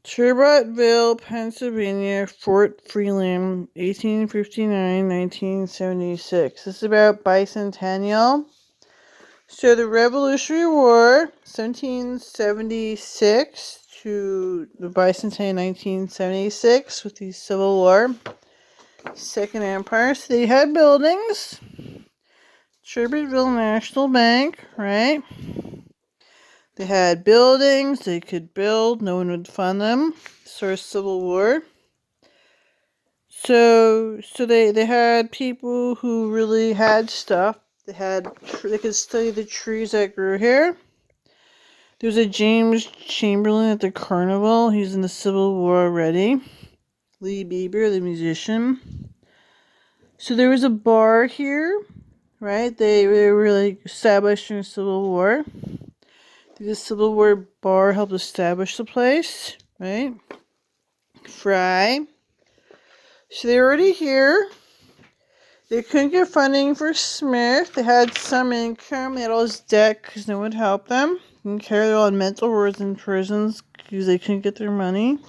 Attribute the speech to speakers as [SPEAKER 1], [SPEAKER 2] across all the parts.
[SPEAKER 1] Turbotville, Pennsylvania, Fort Freeland, 1859-1976. This is about bicentennial. So the Revolutionary War, 1776 to the bicentennial, 1976, with the Civil War, Second Empire. So they had buildings. Turbotville National Bank, right? They had buildings they could build. No one would fund them. Sort of Civil War. So they had people who really had stuff. They could study the trees that grew here. There was a James Chamberlain at the carnival. He's in the Civil War already. Lee Bieber, the musician. So there was a bar here, right? They were really established in the Civil War. The Civil War bar helped establish the place, right? Fry. So they were already here. They couldn't get funding for Smith. They had some income. They had all this debt because no one would help them. Didn't care. They're all in mental wards and prisons because they couldn't get their money.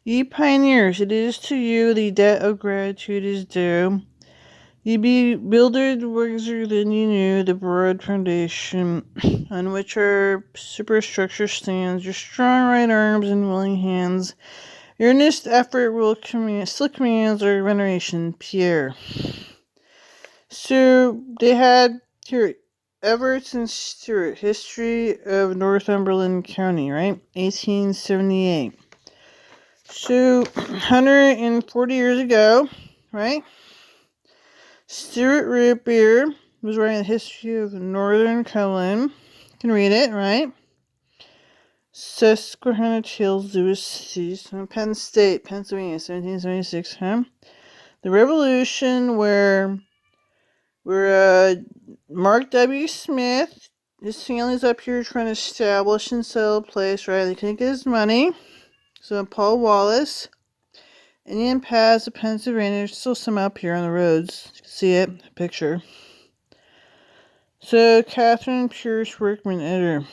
[SPEAKER 1] Ye pioneers, it is to you the debt of gratitude is due. Ye be builded wiser than you knew, the broad foundation on which our superstructure stands. Your strong right arms and willing hands. Earnest effort still commands our veneration, Pierre. So they had here Everett and Stewart, history of Northumberland County, right? 1878. So 140 years ago, right? Stuart Root Beer was writing the history of Northern Cumberland. You can read it, right? Susquehanna Tales, Lewis Cities, Penn State, Pennsylvania, 1776. The Revolution, where Mark W. Smith, his family's up here trying to establish and sell a place, right? They couldn't get his money. So Paul Wallace, Indian Paths of Pennsylvania, there's still some up here on the roads. You can see it, picture. So Catherine Pierce Workman, editor.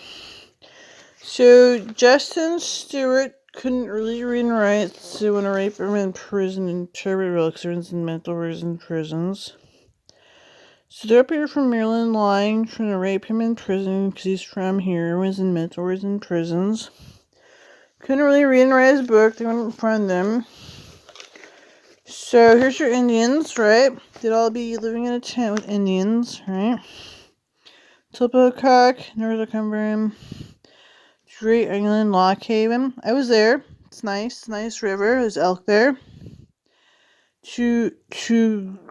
[SPEAKER 1] So Justin Stewart couldn't really read and write, so they want to rape him in prison in Turbotville because they're in mental wards and prisons. So they're up here from Maryland lying, trying to rape him in prison because he's from here. Everyone's in mental wards and prisons. Couldn't really read and write his book. They wouldn't fund them. So here's your Indians, right? They'd all be living in a tent with Indians, right? Topocock, Northumberland, Great Island, Lock Haven. I was there. It's nice river. There's elk there. To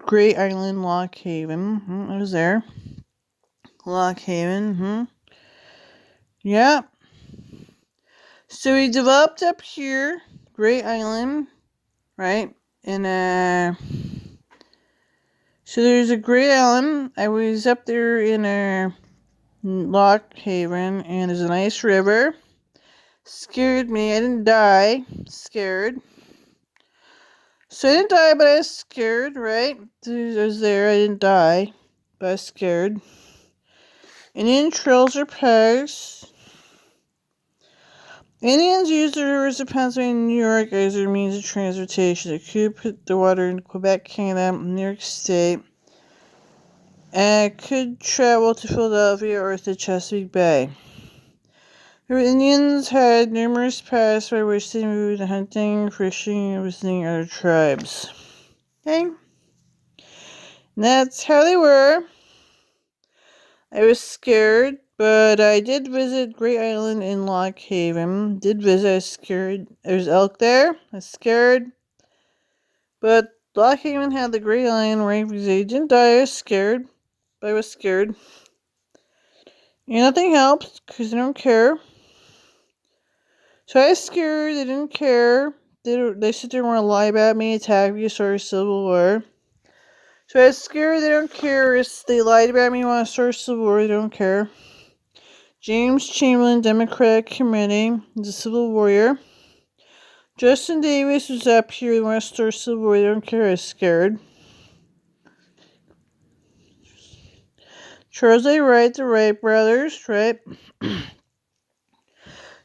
[SPEAKER 1] Great Island, Lock Haven. I was there. Lock Haven. Yeah. So we developed up here, Great Island, right? So there's a Great Island. I was up there in Lock Haven, and there's a nice river. Scared me. I didn't die. Scared. So I didn't die, but I was scared, right? I was there. I didn't die, but I was scared. Indian trails are pegs. Indians used the rivers of Pennsylvania and New York as their means of transportation. They could put the water in Quebec, Canada, New York State, and could travel to Philadelphia or to Chesapeake Bay. The Indians had numerous paths by which they moved hunting, fishing, and visiting other tribes. Okay? And that's how they were. I was scared, but I did visit Great Island in Lock Haven. I was scared. There's elk there. I was scared. But Lock Haven had the Great Island right because they didn't die. I was scared. But I was scared. And nothing helps because they don't care. So I was scared. They didn't care. They sit there and want to lie about me, attack me, start a civil war. So I was scared. They don't care. They lied about me, want to start a civil war. They don't care. James Chamberlain, Democratic Committee, the Civil Warrior. Justin Davis was up here. They want to start a civil war. They don't care. I was scared. Charles A. Wright, the Wright brothers, right?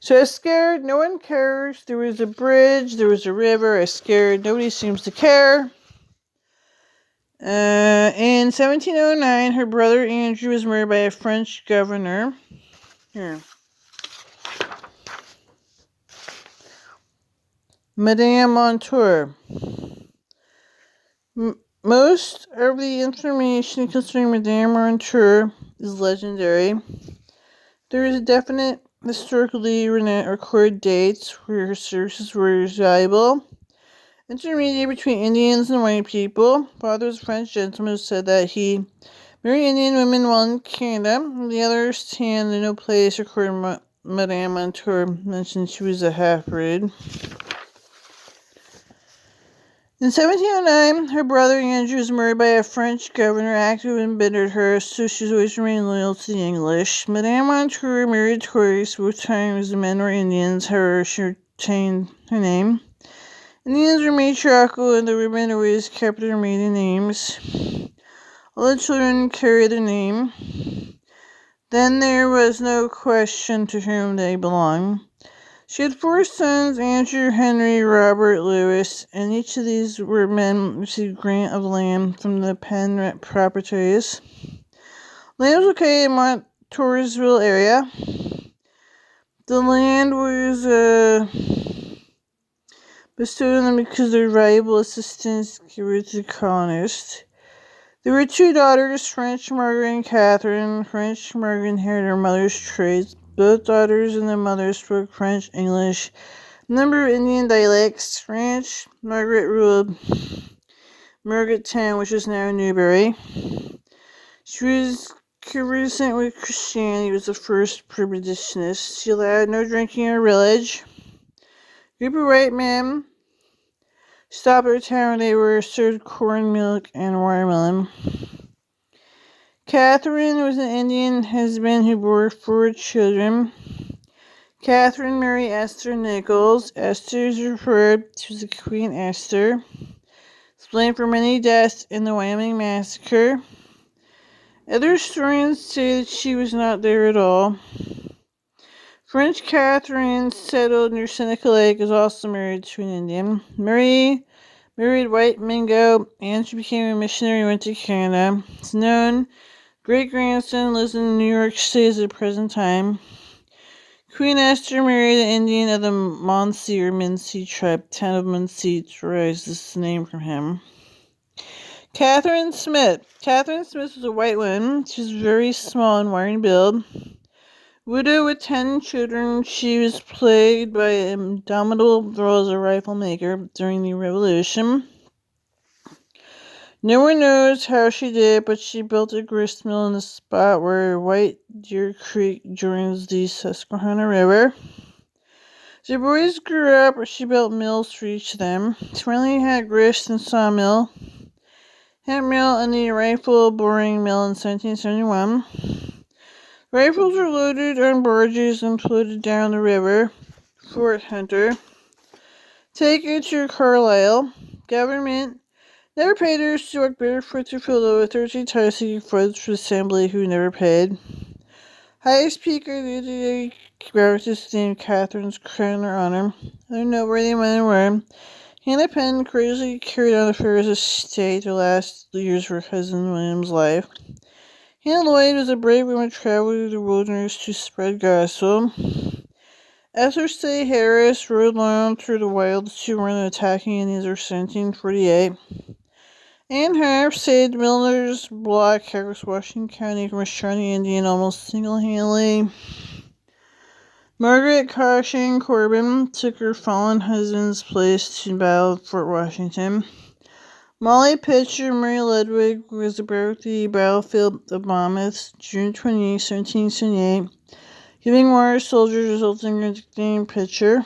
[SPEAKER 1] So I was scared. No one cares. There was a bridge. There was a river. I was scared. Nobody seems to care. In 1709, her brother Andrew was married by a French governor. Here. Madame Montour. Most of the information concerning Madame Montour is legendary. There is a definite historically recorded dates where her services were valuable. Intermediate between Indians and white people. Father was a French gentleman who said that he married Indian women while in Canada. On the other hand, in no place recorded Madame Montour mentioned she was a half-breed. In 1709, her brother Andrew was married by a French governor, actively embittered her, so she's always remained loyal to the English. Madame Montour married tourists, both times the men were Indians, however she retained her name. Indians were matriarchal and the women always kept their maiden names. All the children carried their name. Then there was no question to whom they belonged. She had 4 sons, Andrew, Henry, Robert, Louis, and each of these were men received grant of land from the Penn properties. Land was located in Montoursville area. The land was bestowed on them because of their valuable assistance given to the colonists. There were 2 daughters, French Margaret and Catherine. French Margaret inherited her mother's traits. Both daughters and their mother spoke French, English, a number of Indian dialects. French Margaret ruled Margaret Town, which is now Newbury. She was conversant with Christianity, was the first prohibitionist. She allowed no drinking in her village. A group of white men stopped at her town. They were served corn, milk, and watermelon. Catherine was an Indian husband who bore 4 children. Catherine married Esther Nichols. Esther is referred to as the Queen Esther. It's blamed for many deaths in the Wyoming massacre. Other historians say that she was not there at all. French Catherine, settled near Seneca Lake, is also married to an Indian. Mary married White Mingo, and she became a missionary and went to Canada. It's known great-grandson lives in New York City at the present time. Queen Esther married an Indian of the Munsee or Mincy tribe. Town of Muncie derives this name from him. Catherine Smith. Catherine Smith was a white woman. She was very small and wide in build. Widow with 10 children, she was plagued by indomitable role as a rifle maker during the Revolution. No one knows how she did it, but she built a grist mill in the spot where White Deer Creek joins the Susquehanna River. As the boys grew up, she built mills for each of them. She finally had grist and sawmill, hemp mill, and the rifle boring mill in 1771. Rifles were loaded on barges and floated down the river. Fort Hunter. Taken to Carlisle. Government never paid her to walk barefoot to Philadelphia 13 times to get funds for the assembly who never paid. Highest peak of the day Baptist named Catherine's crown in her honor. Other noteworthy men were Hannah Penn courageously carried on affairs of state the last years of her cousin William's life. Hannah Lloyd was a brave woman traveling through the wilderness to spread gospel. Esther C. Harris rode along through the wilds to run attacking Indians in 1748. Anne Harp saved Milner's Block, Harris, Washington County from a Shawnee Indian almost single-handedly. Margaret Caution Corbin took her fallen husband's place to battle at Fort Washington. Molly Pitcher Mary Ludwig was about the battlefield of Monmouth, June 28, 1778, giving water to soldiers, resulting in the nickname Pitcher.